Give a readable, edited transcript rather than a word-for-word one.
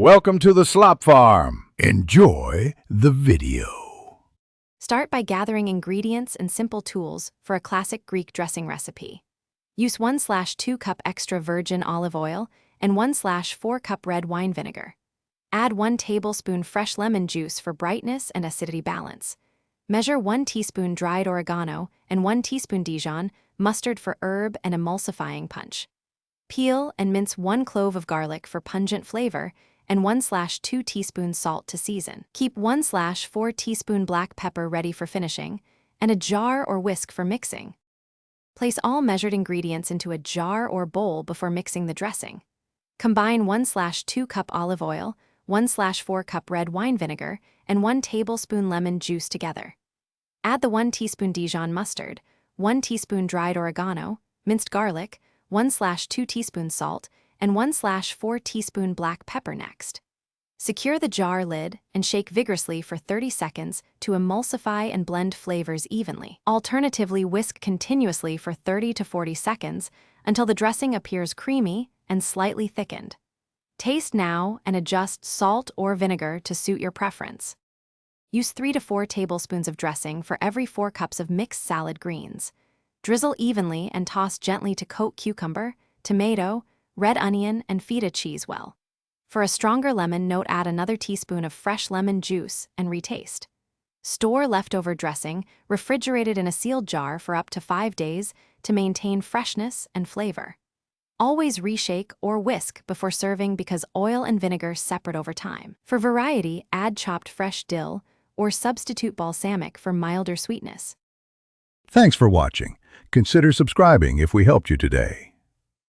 Welcome to the Slop Farm. Enjoy the video. Start by gathering ingredients and simple tools for a classic Greek dressing recipe. Use 1/2 cup extra virgin olive oil and 1/4 cup red wine vinegar. Add 1 tablespoon fresh lemon juice for brightness and acidity balance. Measure 1 teaspoon dried oregano and 1 teaspoon Dijon mustard for herb and emulsifying punch. Peel and mince 1 clove of garlic for pungent flavor and 1/2 teaspoons salt to season. Keep 1/4 teaspoon black pepper ready for finishing, and a jar or whisk for mixing. Place all measured ingredients into a jar or bowl before mixing the dressing. Combine 1/2 cup olive oil, 1/4 cup red wine vinegar, and 1 tablespoon lemon juice together. Add the 1 teaspoon Dijon mustard, 1 teaspoon dried oregano, minced garlic, 1/2 teaspoons salt, and 1/4 teaspoon black pepper next. Secure the jar lid and shake vigorously for 30 seconds to emulsify and blend flavors evenly. Alternatively, whisk continuously for 30 to 40 seconds until the dressing appears creamy and slightly thickened. Taste now and adjust salt or vinegar to suit your preference. Use 3 to 4 tablespoons of dressing for every 4 cups of mixed salad greens. Drizzle evenly and toss gently to coat cucumber, tomato, red onion, and feta cheese well. For a stronger lemon, note add another teaspoon of fresh lemon juice and retaste. Store leftover dressing, refrigerated in a sealed jar for up to 5 days to maintain freshness and flavor. Always reshake or whisk before serving because oil and vinegar separate over time. For variety, add chopped fresh dill or substitute balsamic for milder sweetness. Thanks for watching. Consider subscribing if we helped you today.